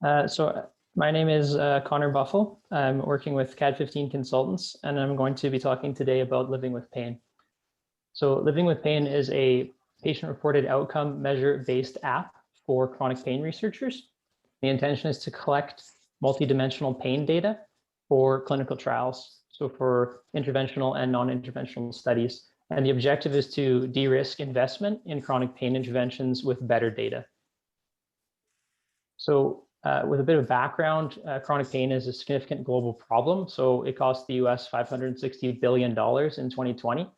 My name is Connor Buffle. I'm working with CAD15 Consultants, and I'm going to be talking today about living with pain. So living with pain is a patient-reported outcome measure-based app for chronic pain researchers. The intention is to collect multidimensional pain data for clinical trials, so for interventional and non-interventional studies. And the objective is to de-risk investment in chronic pain interventions with better data. So with a bit of background, chronic pain is a significant global problem. So it cost the US $560 billion in 2020.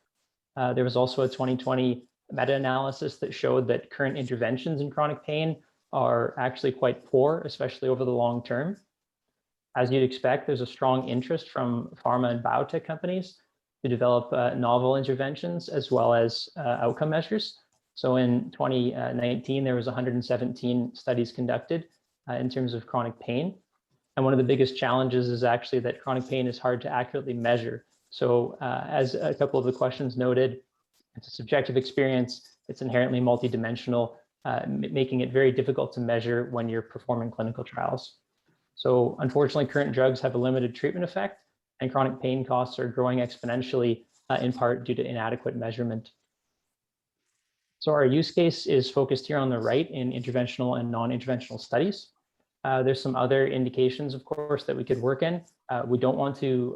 There was also a 2020 meta-analysis that showed that current interventions in chronic pain are actually quite poor, especially over the long term. As you'd expect, there's a strong interest from pharma and biotech companies to develop novel interventions as well as outcome measures. So in 2019, there was 117 studies conducted in terms of chronic pain. And one of the biggest challenges is actually that chronic pain is hard to accurately measure. So as a couple of the questions noted, it's a subjective experience. It's inherently multidimensional, making it very difficult to measure when you're performing clinical trials. So unfortunately, current drugs have a limited treatment effect, and chronic pain costs are growing exponentially, in part due to inadequate measurement. So our use case is focused here on the right in interventional and non-interventional studies. There's some other indications, of course, that we could work in. We don't want to,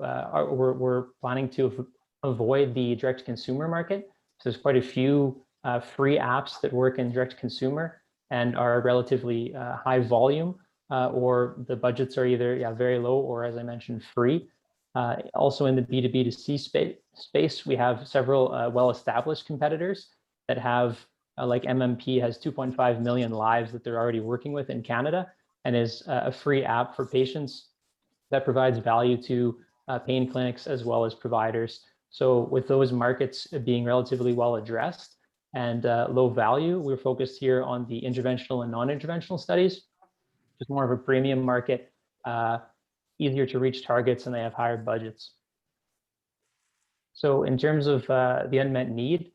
we're planning to avoid the direct-to-consumer market. So there's quite a few free apps that work in direct-to-consumer and are relatively high volume, or the budgets are either very low or, as I mentioned, free. Also in the B2B2C space, we have several well-established competitors that have, like MMP has 2.5 million lives that they're already working with in Canada, and is a free app for patients that provides value to pain clinics as well as providers. So with those markets being relatively well addressed and low value, we're focused here on the interventional and non-interventional studies, just more of a premium market, easier to reach targets, and they have higher budgets. So in terms of the unmet need,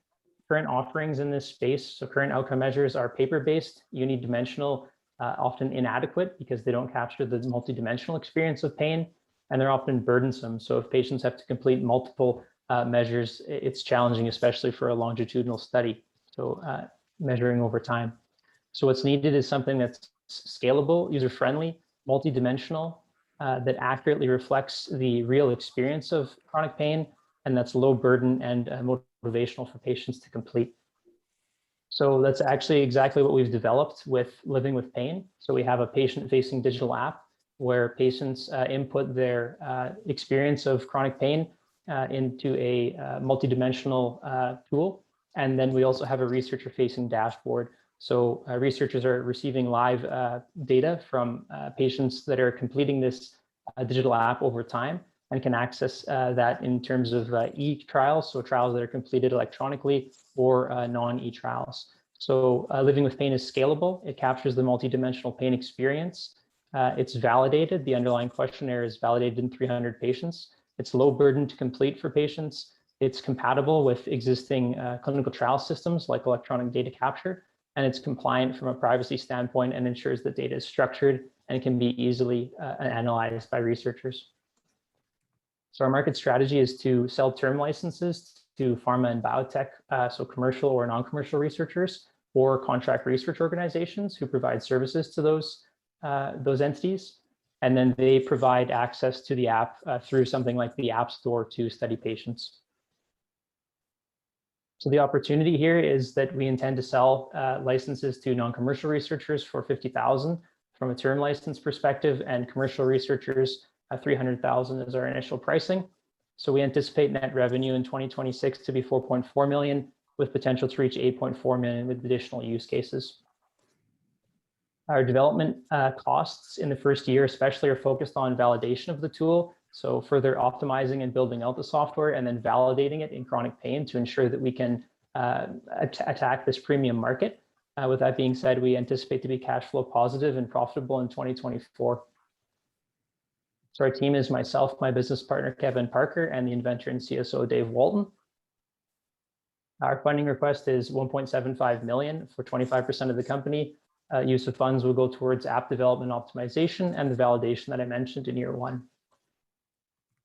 current offerings in this space, so current outcome measures are paper-based, unidimensional, often inadequate because they don't capture the multidimensional experience of pain, and they're often burdensome. So if patients have to complete multiple measures, it's challenging, especially for a longitudinal study, so measuring over time. So what's needed is something that's scalable, user-friendly, multidimensional, that accurately reflects the real experience of chronic pain, and that's low burden and motivational for patients to complete. So that's actually exactly what we've developed with Living with Pain. So we have a patient-facing digital app where patients input their experience of chronic pain into a multidimensional tool. And then we also have a researcher-facing dashboard. So researchers are receiving live data from patients that are completing this digital app over time, and can access that in terms of e-trials, so trials that are completed electronically, or non-e-trials. So Living with Pain is scalable. It captures the multidimensional pain experience. It's validated. The underlying questionnaire is validated in 300 patients. It's low burden to complete for patients. It's compatible with existing clinical trial systems like electronic data capture, and it's compliant from a privacy standpoint and ensures that data is structured and can be easily analyzed by researchers. So our market strategy is to sell term licenses to pharma and biotech, so commercial or non-commercial researchers, or contract research organizations who provide services to those entities. And then they provide access to the app through something like the App Store to study patients. So the opportunity here is that we intend to sell licenses to non-commercial researchers for $50,000 from a term license perspective, and commercial researchers, $300,000 is our initial pricing. So we anticipate net revenue in 2026 to be 4.4 million, with potential to reach 8.4 million with additional use cases. Our development costs in the first year especially are focused on validation of the tool, so further optimizing and building out the software, and then validating it in chronic pain to ensure that we can attack this premium market. With that being said, we anticipate to be cash flow positive and profitable in 2024. So our team is myself, my business partner, Kevin Parker, and the inventor and CSO, Dave Walton. Our funding request is 1.75 million for 25% of the company. use of funds will go towards app development optimization and the validation that I mentioned in year 1.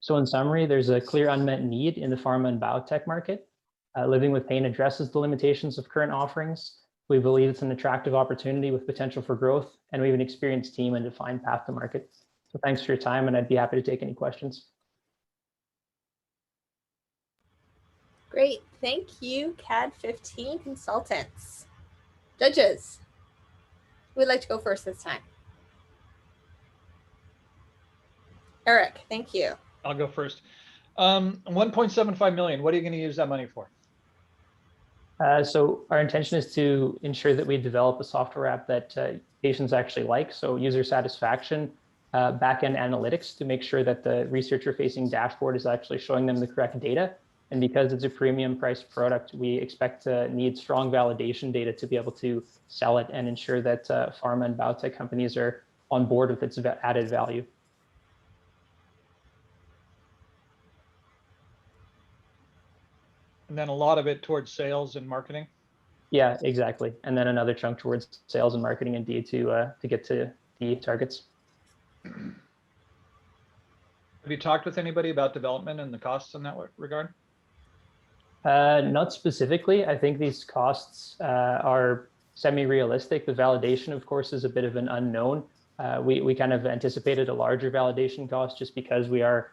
So in summary, there's a clear unmet need in the pharma and biotech market. Living with pain addresses the limitations of current offerings. We believe it's an attractive opportunity with potential for growth, and we have an experienced team and defined path to market. So thanks for your time, and I'd be happy to take any questions. Great, thank you, CAD15 consultants. Judges, who would like to go first this time? Eric, thank you. I'll go first. 1.75 million, what are you going to use that money for? So our intention is to ensure that we develop a software app that patients actually like. So user satisfaction, backend analytics to make sure that the researcher-facing dashboard is actually showing them the correct data. And because it's a premium priced product, we expect to need strong validation data to be able to sell it and ensure that pharma and biotech companies are on board with its added value. And then a lot of it towards sales and marketing? Yeah, exactly. And then another chunk towards sales and marketing indeed to get to the targets. Have you talked with anybody about development and the costs in that regard? Not specifically. I think these costs are semi-realistic. The validation, of course, is a bit of an unknown. We kind of anticipated a larger validation cost just because we are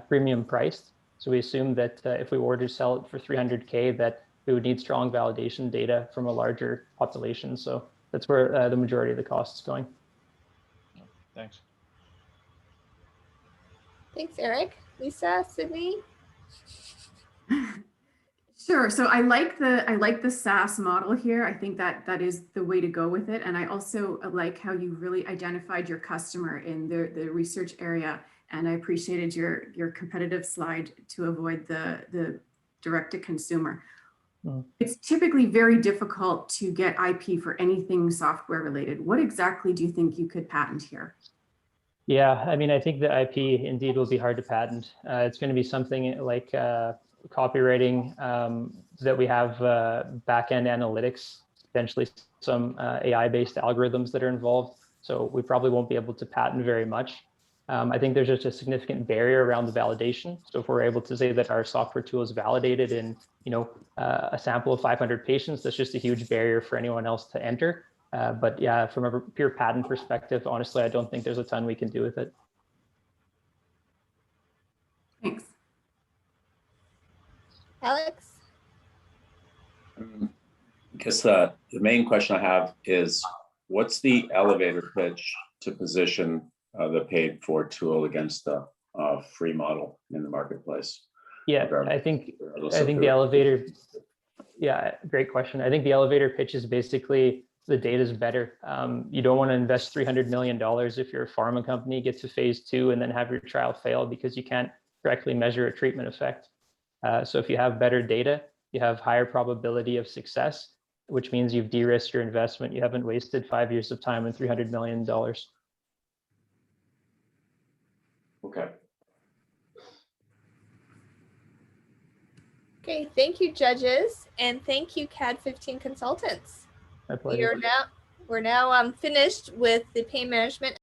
premium priced. So we assume that if we were to sell it for 300K, that we would need strong validation data from a larger population. So that's where the majority of the cost is going. Thanks. Thanks, Eric. Lisa, Sydney? Sure. So I like the SaaS model here. I think that is the way to go with it. And I also like how you really identified your customer in the research area. And I appreciated your competitive slide to avoid the direct to consumer. It's typically very difficult to get IP for anything software related. What exactly do you think you could patent here? Yeah, I mean, I think the IP indeed will be hard to patent. It's going to be something like copywriting, that we have back-end analytics, potentially some AI-based algorithms that are involved. So we probably won't be able to patent very much. I think there's just a significant barrier around the validation. So if we're able to say that our software tool is validated in, a sample of 500 patients, that's just a huge barrier for anyone else to enter. But yeah, from a pure patent perspective, honestly, I don't think there's a ton we can do with it. Thanks. Alex? I guess the main question I have is, what's the elevator pitch to position the paid for tool against the free model in the marketplace? Yeah, I think the elevator, yeah, great question. I think the elevator pitch is basically the data is better. You don't want to invest $300 million if you're a pharma company, get to phase 2 and then have your trial fail because you can't correctly measure a treatment effect. So if you have better data, you have higher probability of success, which means you've de-risked your investment. You haven't wasted 5 years of time and $300 million. Okay. Okay, thank you, judges, and thank you, CAD15 consultants. My pleasure. We're now finished with the pain management